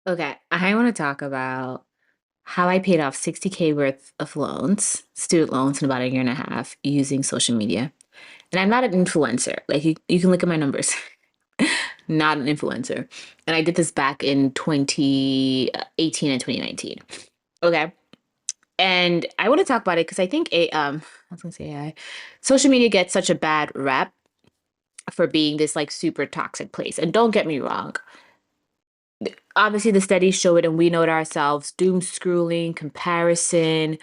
Okay, I want to talk about how I paid off 60K worth of loans, student loans, in about a year and a half using social media. And I'm not an influencer. Like you can look at my numbers. Not an influencer. And I did this back in 2018 and 2019. Okay. And I want to talk about it because I think I was gonna say AI, social media gets such a bad rep for being this like super toxic place. And don't get me wrong, obviously the studies show it and we know it ourselves. Doom scrolling, comparison,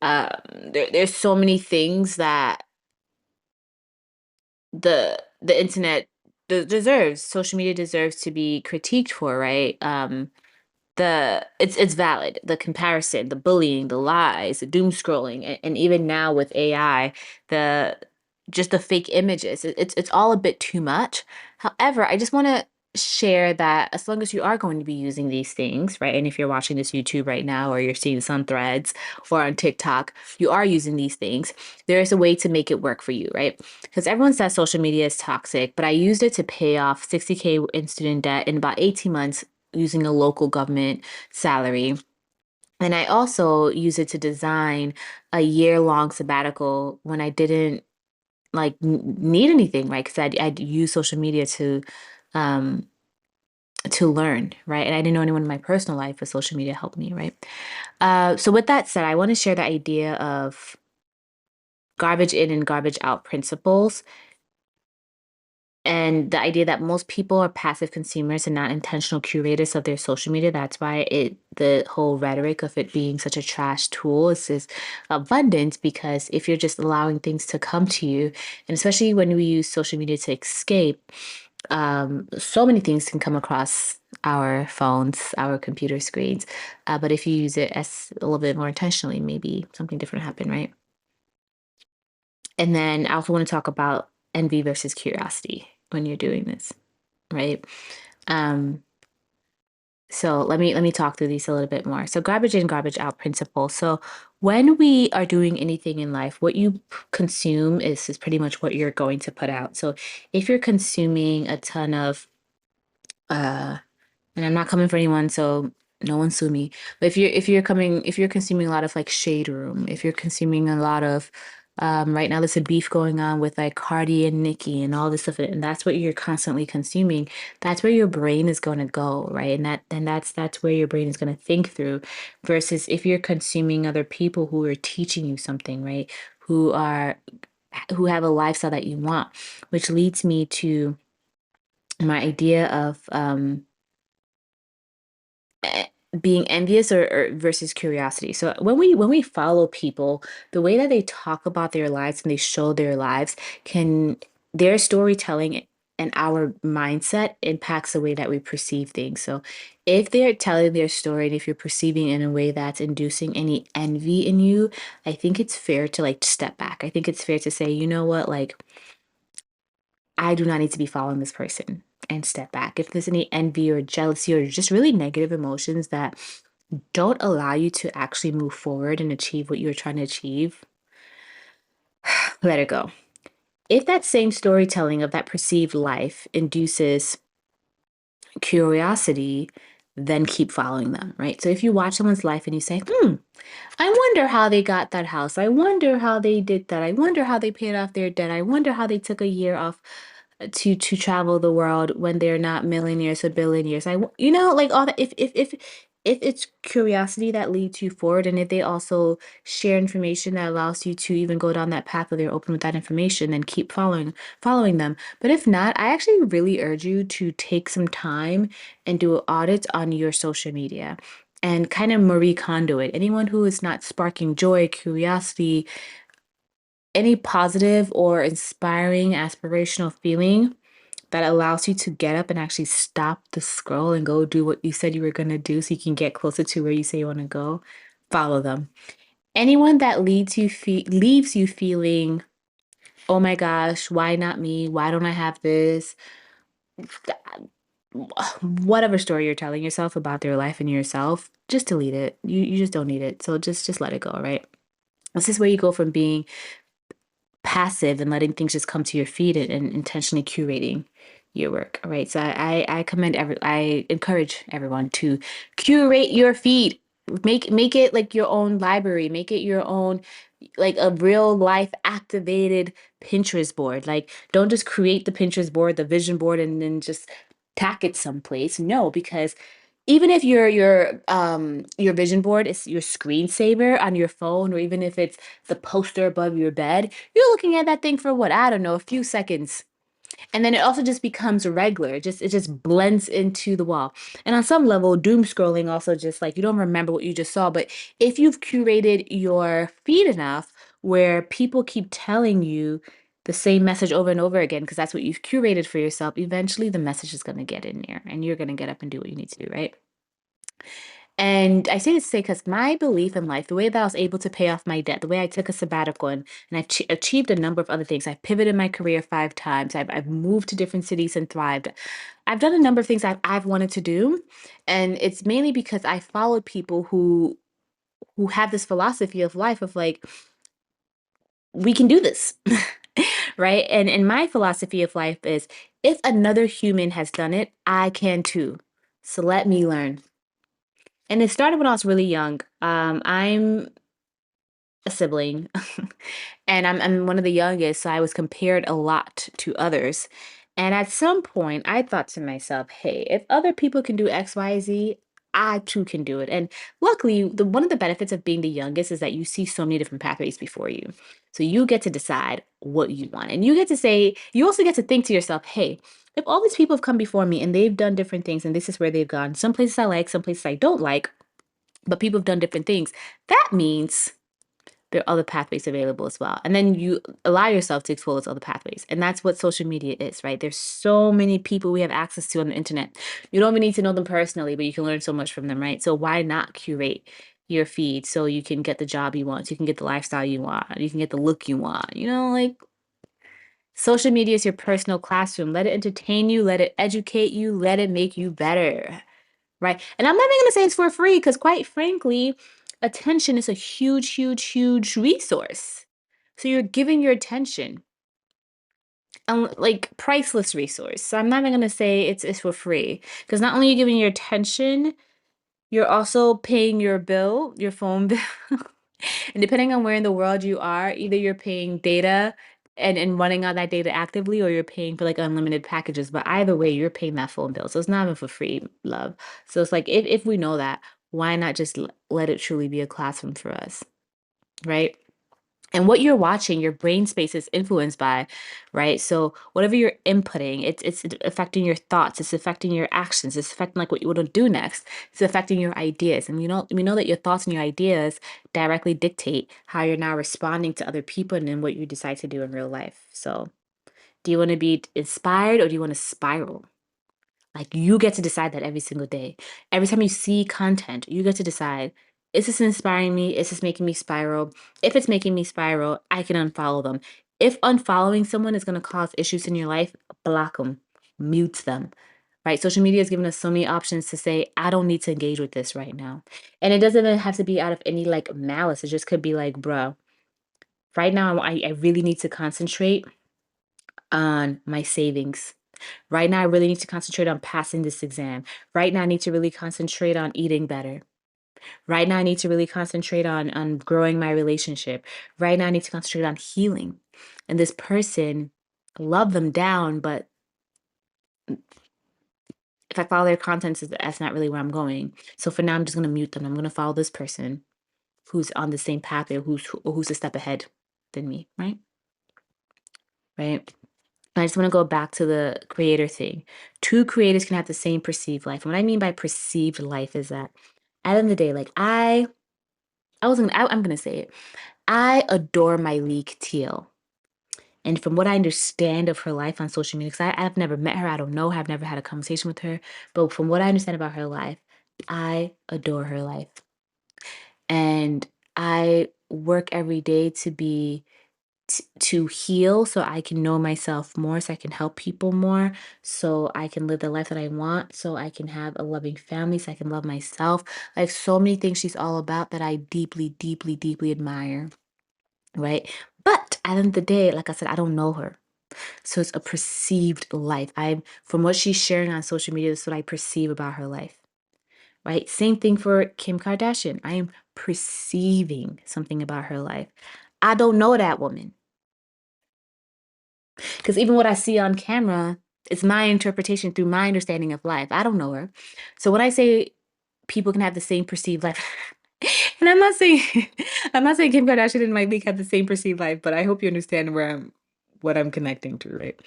um there's so many things that the internet deserves, social media deserves to be critiqued for, right? It's valid, the comparison, the bullying, the lies, the doom scrolling, and even now with AI, the just the fake images. It's all a bit too much. However, I just want to share that as long as you are going to be using these things, right? And if you're watching this YouTube right now, or you're seeing some threads or on TikTok, you are using these things. There is a way to make it work for you, right? Because everyone says social media is toxic, but I used it to pay off 60K in student debt in about 18 months using a local government salary. And I also use it to design a year-long sabbatical when I didn't like need anything, right? Because I'd use social media um to learn, right? And I didn't know anyone in my personal life, but social media helped me, right? So with that said, I want to share the idea of garbage in and garbage out principles, and the idea that most people are passive consumers and not intentional curators of their social media. That's why the whole rhetoric of it being such a trash tool is abundant, because if you're just allowing things to come to you, and especially when we use social media to escape, so many things can come across our phones, our computer screens. But if you use it as a little bit more intentionally, maybe something different happen, right? And then I also want to talk about envy versus curiosity when you're doing this, right? Um, so let me talk through these a little bit more. So garbage in, garbage out principle. So when we are doing anything in life, what you consume is pretty much what you're going to put out. So if you're consuming a ton of uh and I'm not coming for anyone, so no one sue me. But if you're consuming a lot of like Shade Room, if you're consuming a lot of right now there's a beef going on with like Cardi and Nicki and all this stuff, and that's what you're constantly consuming, that's where your brain is going to go, right? And that's where your brain is going to think through, versus if you're consuming other people who are teaching you something, right? Who are who have a lifestyle that you want, which leads me to my idea of eh, being envious or versus curiosity. So when we follow people, the way that they talk about their lives and they show their lives can their storytelling and our mindset impacts the way that we perceive things. So if they're telling their story and if you're perceiving in a way that's inducing any envy in you, I think it's fair to like step back. I think it's fair to say, you know what, like I do not need to be following this person, and step back. If there's any envy or jealousy or just really negative emotions that don't allow you to actually move forward and achieve what you're trying to achieve, let it go. If that same storytelling of that perceived life induces curiosity, then keep following them, right? So if you watch someone's life and you say, I wonder how they got that house. I wonder how they did that. I wonder how they paid off their debt. I wonder how they took a year off to travel the world when they're not millionaires or billionaires. Like all that. If it's curiosity that leads you forward, and if they also share information that allows you to even go down that path where they're open with that information, then keep following them. But if not, I actually really urge you to take some time and do an audit on your social media and kind of Marie Kondo it. Anyone who is not sparking joy, curiosity, any positive or inspiring aspirational feeling that allows you to get up and actually stop the scroll and go do what you said you were going to do so you can get closer to where you say you want to go, follow them. Anyone that leaves you feeling, oh my gosh, why not me? Why don't I have this? Whatever story you're telling yourself about their life and yourself, just delete it. You just don't need it. So just let it go, right? This is where you go from being passive and letting things just come to your feet and intentionally curating. your work. All right. So I encourage everyone to curate your feed. Make it like your own library. Make it your own, like a real life activated Pinterest board. Like, don't just create the Pinterest board, the vision board, and then just tack it someplace. No, because even if your vision board is your screensaver on your phone, or even if it's the poster above your bed, you're looking at that thing for what, I don't know, a few seconds. And then it also just becomes regular. It just blends into the wall. And on some level, doom scrolling also, just like, you don't remember what you just saw. But if you've curated your feed enough where people keep telling you the same message over and over again, because that's what you've curated for yourself, eventually the message is going to get in there and you're going to get up and do what you need to do, right? And I say this to say, because my belief in life, the way that I was able to pay off my debt, the way I took a sabbatical, and I've achieved a number of other things. I've pivoted my career 5 times. I've moved to different cities and thrived. I've done a number of things I've wanted to do. And it's mainly because I followed people who have this philosophy of life of like, we can do this. Right. And my philosophy of life is, if another human has done it, I can too. So let me learn. And it started when I was really young. I'm a sibling, and I'm one of the youngest, so I was compared a lot to others. And at some point, I thought to myself, "Hey, if other people can do X, Y, Z, I too can do it." And luckily, the one of the benefits of being the youngest is that you see so many different pathways before you. So you get to decide what you want, and you get to say, you also get to think to yourself, "Hey, if all these people have come before me and they've done different things, and this is where they've gone. Some places I like, some places I don't like, but people have done different things. That means there are other pathways available as well." And then you allow yourself to explore those other pathways. And that's what social media is, right? There's so many people we have access to on the internet. You don't even need to know them personally, but you can learn so much from them, right? So why not curate your feed so you can get the job you want, so you can get the lifestyle you want, you can get the look you want, like, social media is your personal classroom. Let it entertain you, let it educate you, let it make you better. Right. And I'm not even going to say it's for free, because, quite frankly, attention is a huge, huge, huge resource. So you're giving your attention, like, priceless resource. So I'm not even going to say it's for free, because not only are you giving your attention, you're also paying your bill, your phone bill. And depending on where in the world you are, either you're paying data and running on that data actively, or you're paying for like unlimited packages. But either way, you're paying that phone bill. So it's not even for free, love. So it's like, if we know that, why not just let it truly be a classroom for us, right? And what you're watching, your brain space is influenced by, right? So whatever you're inputting, it's affecting your thoughts, it's affecting your actions, it's affecting like what you want to do next, it's affecting your ideas. And we know that your thoughts and your ideas directly dictate how you're now responding to other people and then what you decide to do in real life. So do you want to be inspired, or do you want to spiral? Like, you get to decide that every single day. Every time you see content, you get to decide, is this inspiring me? Is this making me spiral? If it's making me spiral, I can unfollow them. If unfollowing someone is going to cause issues in your life, block them, mute them. Right? Social media has given us so many options to say, I don't need to engage with this right now. And it doesn't even have to be out of any like malice. It just could be like, bro, right now I really need to concentrate on my savings. Right now, I really need to concentrate on passing this exam. Right now, I need to really concentrate on eating better. Right now, I need to really concentrate on growing my relationship. Right now, I need to concentrate on healing. And this person, love them down, but if I follow their content, that's not really where I'm going. So for now, I'm just going to mute them. I'm going to follow this person who's on the same path, or who's a step ahead than me, right? Right. I just want to go back to the creator thing. Two creators can have the same perceived life. And what I mean by perceived life is that, at the end of the day, like, I'm gonna say it. I adore my leak Teal. And from what I understand of her life on social media, because I've never met her, I don't know her, I've never had a conversation with her. But from what I understand about her life, I adore her life. And I work every day to heal, so I can know myself more, so I can help people more, so I can live the life that I want, so I can have a loving family, so I can love myself. Like, so many things she's all about that I deeply, deeply, deeply admire, right? But at the end of the day, like I said, I don't know her. So it's a perceived life. From what she's sharing on social media, this is what I perceive about her life, right? Same thing for Kim Kardashian. I am perceiving something about her life. I don't know that woman. Because even what I see on camera, it's my interpretation through my understanding of life. I don't know her. So when I say people can have the same perceived life, and I'm not saying I'm not saying Kim Kardashian and Mike Leake have the same perceived life, but I hope you understand what I'm connecting to, right?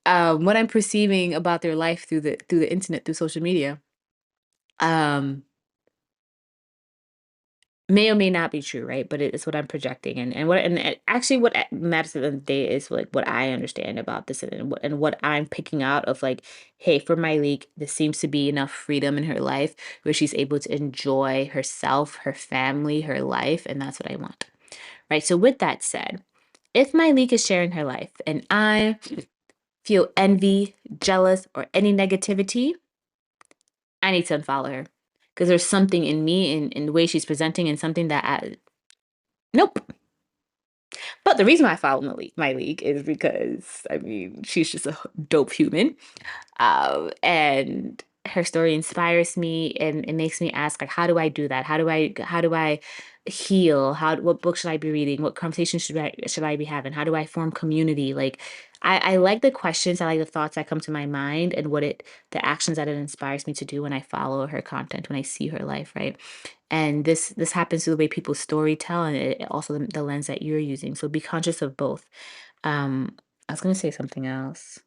What I'm perceiving about their life through the internet, through social media, um, may or may not be true, right? But it's what I'm projecting, actually what matters at the end of the day is like what I understand about this, and what I'm picking out of like, hey, for my leak, there seems to be enough freedom in her life where she's able to enjoy herself, her family, her life, and that's what I want, right? So with that said, if my leak is sharing her life and I feel envy, jealous, or any negativity, I need to unfollow her because there's something in me in the way she's presenting and something that nope. But the reason why I follow my league is because I mean she's just a dope human, and her story inspires me and it makes me ask like, how do I do that? How do I heal? What book should I be reading? What conversation should I be having? How do I form community? Like I like the questions, I like the thoughts that come to my mind and the actions that it inspires me to do when I follow her content, when I see her life, right? And this happens to the way people story tell and also the lens that you're using. So be conscious of both. I was gonna say something else.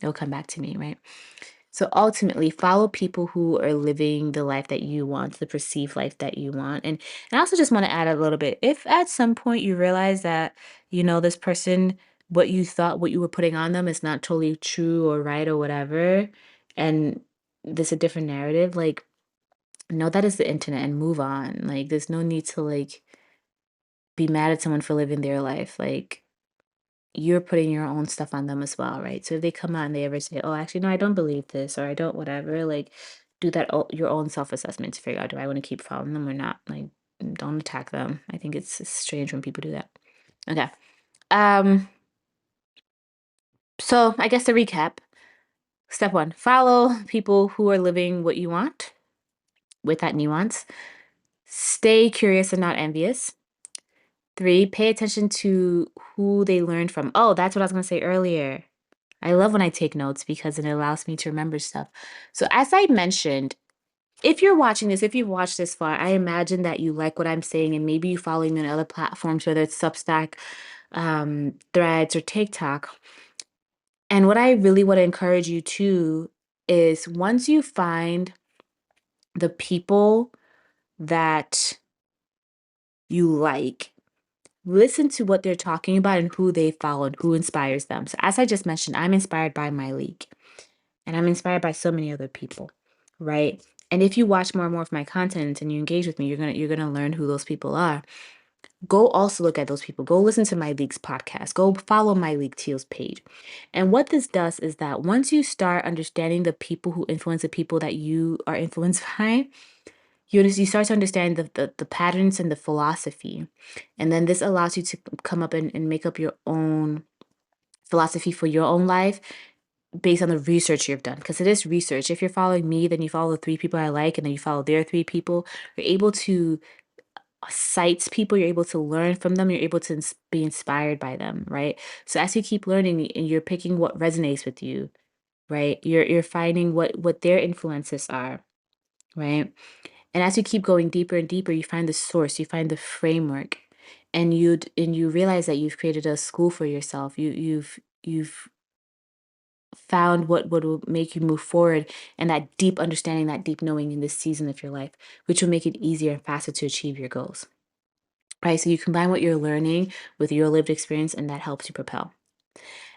It'll come back to me, right? So ultimately, follow people who are living the life that you want, the perceived life that you want. And I also just want to add a little bit. If at some point you realize that, this person, what you thought, what you were putting on them is not totally true or right or whatever, and there's a different narrative, like, know that is the internet and move on. Like, there's no need to like be mad at someone for living their life. Like, you're putting your own stuff on them as well, right? So if they come out and they ever say, "Oh, actually, no, I don't believe this," or "I don't," whatever, like, do your own self assessment to figure out, do I want to keep following them or not? Like, don't attack them. I think it's strange when people do that. Okay. Um. So I guess to recap, step one: follow people who are living what you want with that nuance. Stay curious and not envious. Three, pay attention to who they learned from. Oh, that's what I was going to say earlier. I love when I take notes because it allows me to remember stuff. So, as I mentioned, if you're watching this, if you've watched this far, I imagine that you like what I'm saying and maybe you follow me on other platforms, whether it's Substack, Threads, or TikTok. And what I really want to encourage you to is once you find the people that you like, listen to what they're talking about and who they follow and who inspires them. So, as I just mentioned, I'm inspired by my league and I'm inspired by so many other people, right? And if you watch more and more of my content and you engage with me, you're gonna learn who those people are. Go also look at those people. Go listen to my league's podcast. Go follow my league Teal's page. And what this does is that once you start understanding the people who influence the people that you are influenced by, you start to understand the patterns and the philosophy. And then this allows you to come up and make up your own philosophy for your own life based on the research you've done. Because it is research. If you're following me, then you follow the three people I like, and then you follow their three people. You're able to cite people, you're able to learn from them, you're able to be inspired by them, right? So as you keep learning and you're picking what resonates with you, right? You're finding what their influences are, right? And as you keep going deeper and deeper, you find the source, you find the framework, and you realize that you've created a school for yourself. You've found what will make you move forward, and that deep understanding, that deep knowing in this season of your life, which will make it easier and faster to achieve your goals. Right? So you combine what you're learning with your lived experience, and that helps you propel.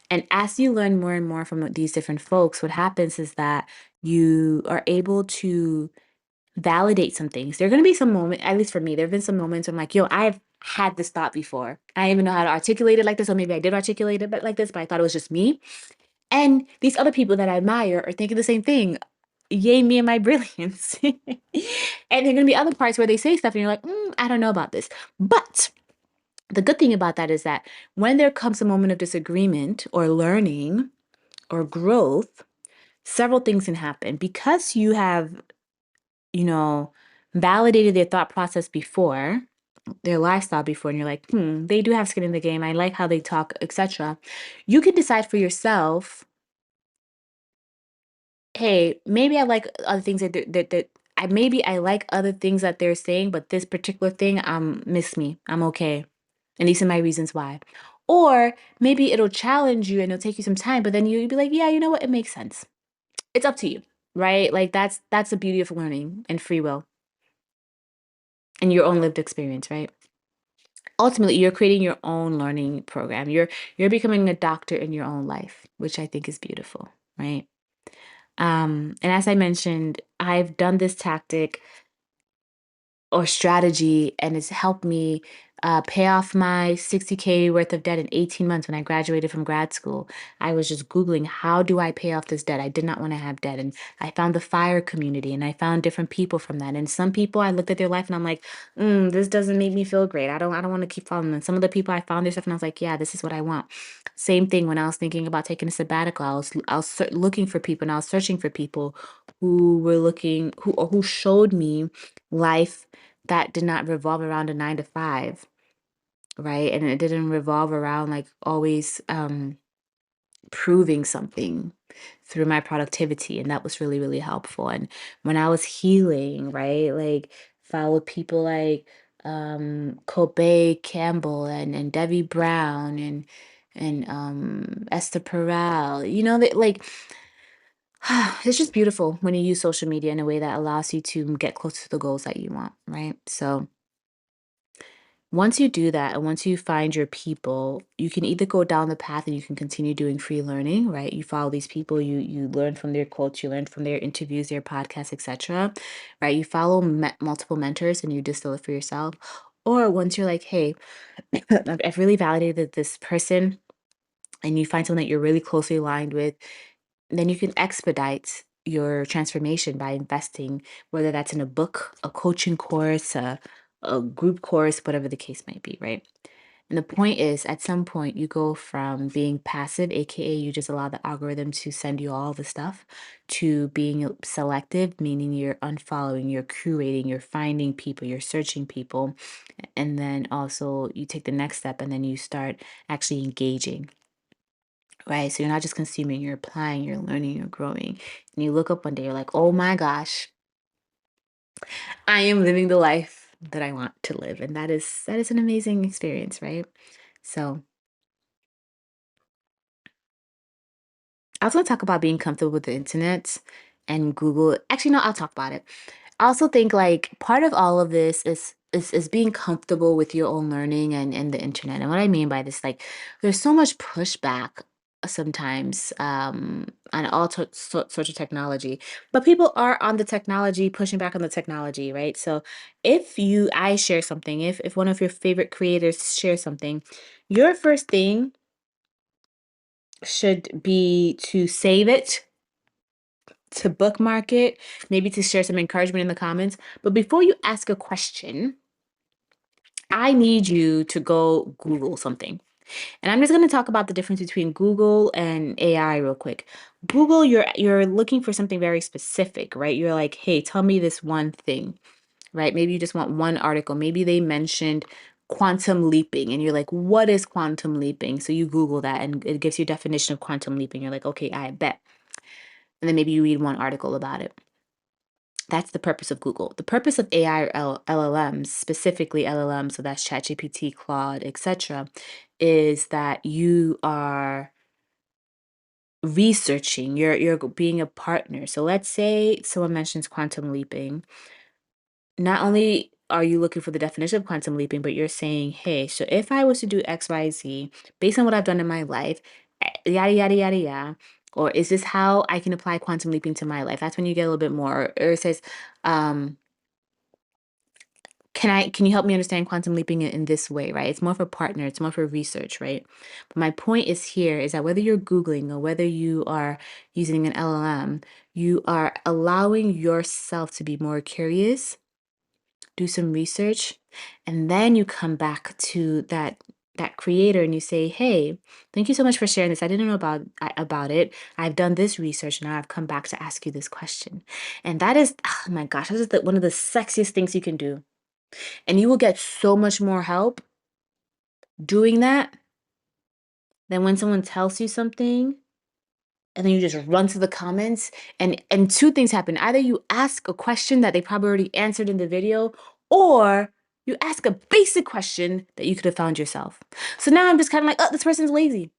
And as you learn more and more from these different folks, what happens is that you are able to validate some things. There are going to be some moments, at least for me, there have been some moments where I'm like, yo, I've had this thought before. I don't even know how to articulate it like this, or maybe I did articulate it but like this, but I thought it was just me. And these other people that I admire are thinking the same thing. Yay, me and my brilliance. And there are going to be other parts where they say stuff and you're like, I don't know about this. But The good thing about that is that when there comes a moment of disagreement or learning or growth, several things can happen because you have, you know, validated their thought process before, their lifestyle before, and you're like, they do have skin in the game. I like how they talk, etc. You can decide for yourself, hey, maybe I like other things that I maybe I like other things that they're saying, but this particular thing, miss me. I'm okay. And these are my reasons why. Or maybe it'll challenge you and it'll take you some time, but then you'll be like, yeah, you know what? It makes sense. It's up to you, right? Like that's the beauty of learning and free will and your own lived experience, right? Ultimately, you're creating your own learning program. You're becoming a doctor in your own life, which I think is beautiful, right? And as I mentioned, I've done this tactic or strategy, and it's helped me pay off my 60K worth of debt in 18 months when I graduated from grad school. I was just Googling, how do I pay off this debt? I did not want to have debt. And I found the fire community and I found different people from that. And some people, I looked at their life and I'm like, this doesn't make me feel great. I don't want to keep following them. Some of the people I found their stuff and I was like, yeah, this is what I want. Same thing when I was thinking about taking a sabbatical. I was looking for people and I was searching for people who were looking, who showed me life that did not revolve around a 9 to 5, right? And it didn't revolve around like always proving something through my productivity. And that was really, really helpful. And when I was healing, right, like followed people like Kobe Campbell and Debbie Brown and Esther Perel, that like it's just beautiful when you use social media in a way that allows you to get close to the goals that you want, right? So once you do that and once you find your people, you can either go down the path and you can continue doing free learning, right? You follow these people, you learn from their quotes, you learn from their interviews, their podcasts, etc. Right? You follow multiple mentors and you distill it for yourself. Or once you're like, hey, I've really validated this person, and you find someone that you're really closely aligned with, then you can expedite your transformation by investing, whether that's in a book, a coaching course, a group course, whatever the case might be, right? And the point is, at some point, you go from being passive, aka you just allow the algorithm to send you all the stuff, to being selective, meaning you're unfollowing, you're curating, you're finding people, you're searching people. And then also you take the next step and then you start actually engaging. Right. So you're not just consuming, you're applying, you're learning, you're growing. And you look up one day, you're like, oh my gosh, I am living the life that I want to live. And that is an amazing experience, right? So I was gonna talk about being comfortable with the internet and Google. Actually, no, I'll talk about it. I also think like part of all of this is being comfortable with your own learning and the internet. And what I mean by this, like, there's so much pushback sometimes on all sorts of technology, but people are on the technology, pushing back on the technology, right? So if I share something, if one of your favorite creators shares something, your first thing should be to save it, to bookmark it, maybe to share some encouragement in the comments. But before you ask a question, I need you to go Google something. And I'm just going to talk about the difference between Google and AI real quick. Google, you're looking for something very specific, right? You're like, "Hey, tell me this one thing." Right? Maybe you just want one article. Maybe they mentioned quantum leaping and you're like, "What is quantum leaping?" So you Google that and it gives you a definition of quantum leaping. You're like, "Okay, I bet." And then maybe you read one article about it. That's the purpose of Google. The purpose of AI or LLMs, specifically LLMs, so that's ChatGPT, Claude, etc., is that you are researching, you're being a partner. So let's say someone mentions quantum leaping. Not only are you looking for the definition of quantum leaping, but you're saying, hey, so if I was to do XYZ based on what I've done in my life, yada, yada, yada, yada, or is this how I can apply quantum leaping to my life? That's when you get a little bit more. Or it says, um, can you help me understand quantum leaping in this way, right? It's more for partner, it's more for research, right? But my point is here is that whether you're Googling or whether you are using an LLM, you are allowing yourself to be more curious, do some research, and then you come back to that creator and you say, "Hey, thank you so much for sharing this. I didn't know about it. I've done this research and now I've come back to ask you this question." And that is, oh my gosh, that is one of the sexiest things you can do. And you will get so much more help doing that than when someone tells you something and then you just run to the comments and two things happen. Either you ask a question that they probably already answered in the video, or you ask a basic question that you could have found yourself. So now I'm just kind of like, oh, this person's lazy.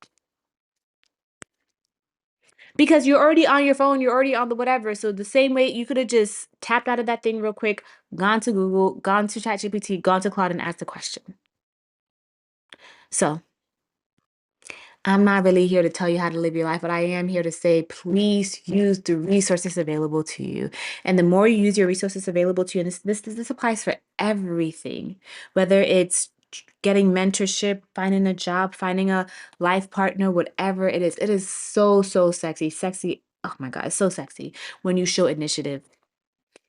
Because you're already on your phone, you're already on the whatever. So the same way you could have just tapped out of that thing real quick, gone to Google, gone to ChatGPT, gone to Claude and asked a question. So I'm not really here to tell you how to live your life, but I am here to say, please use the resources available to you. And the more you use your resources available to you, and this applies for everything, whether it's getting mentorship, finding a job, finding a life partner, whatever it is so, so sexy. Sexy. Oh my God, it's so sexy when you show initiative,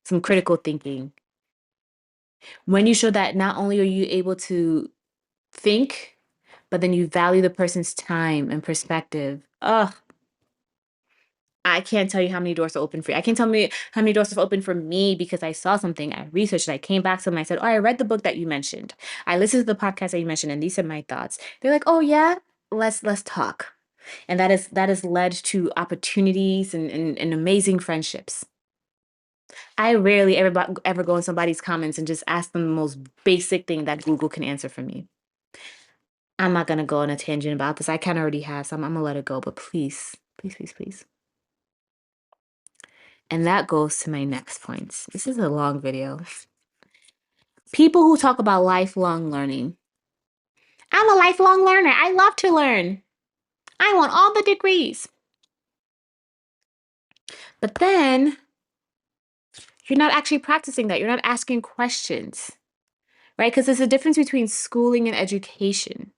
some critical thinking. When you show that not only are you able to think, but then you value the person's time and perspective. Ugh, I can't tell you how many doors are open for you. I can't tell me how many doors have opened for me because I saw something, I researched it, I came back to them, I said, "Oh, I read the book that you mentioned. I listened to the podcast that you mentioned, and these are my thoughts." They're like, "Oh yeah, let's talk." And that has led to opportunities and amazing friendships. I rarely ever go in somebody's comments and just ask them the most basic thing that Google can answer for me. I'm not gonna go on a tangent about this. I kind of already have, so I'm gonna let it go. But please, please, please, please. And that goes to my next points. This is a long video. People who talk about lifelong learning. I'm a lifelong learner. I love to learn. I want all the degrees. But then you're not actually practicing that. You're not asking questions, right? Because there's a difference between schooling and education,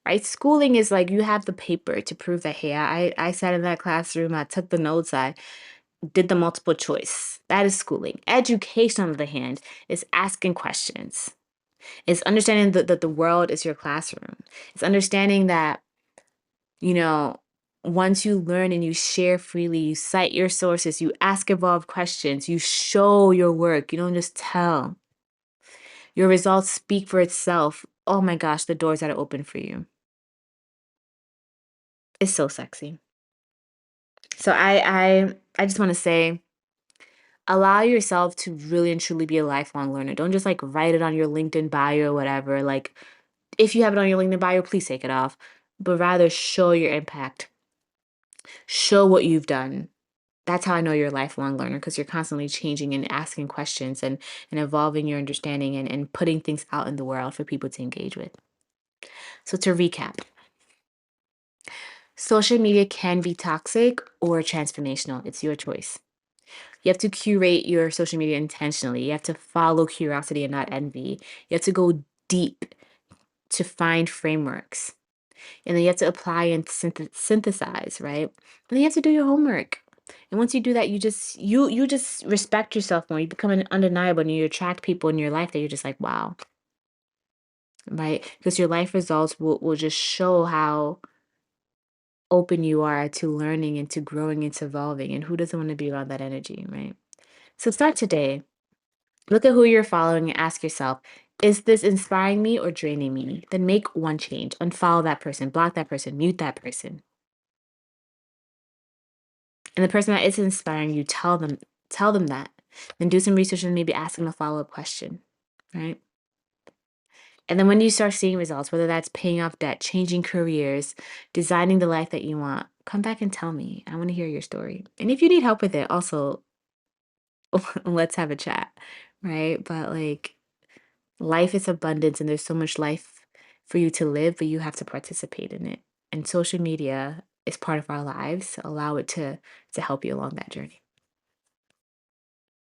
right? Schooling is like you have the paper to prove that, hey, I sat in that classroom, I took the notes, I did the multiple choice. That is schooling. Education, on the other hand, is asking questions. It's understanding that the world is your classroom. It's understanding that, you know, once you learn and you share freely, you cite your sources, you ask evolved questions, you show your work, you don't just tell. Your results speak for itself. Oh my gosh, the doors that are open for you. It's so sexy. So I just want to say, allow yourself to really and truly be a lifelong learner. Don't just like write it on your LinkedIn bio or whatever. Like, if you have it on your LinkedIn bio, please take it off, but rather show your impact. Show what you've done. That's how I know you're a lifelong learner, because you're constantly changing and asking questions and evolving your understanding and putting things out in the world for people to engage with. So to recap, social media can be toxic or transformational. It's your choice. You have to curate your social media intentionally. You have to follow curiosity and not envy. You have to go deep to find frameworks. And then you have to apply and synthesize, right? And then you have to do your homework. And once you do that, you just respect yourself more. You become undeniable, and you attract people in your life that you're just like, wow, right? Because your life results will just show how open you are to learning and to growing and to evolving. And who doesn't want to be around that energy, right? So start today. Look at who you're following and ask yourself, is this inspiring me or draining me? Then make one change. Unfollow that person, block that person, mute that person. And the person that is inspiring you, tell them that. Then do some research and maybe ask them a follow-up question, right? And then when you start seeing results, whether that's paying off debt, changing careers, designing the life that you want, come back and tell me. I want to hear your story. And if you need help with it, also let's have a chat, right? But like, life is abundance and there's so much life for you to live, but you have to participate in it. And social media is part of our lives. So allow it to help you along that journey.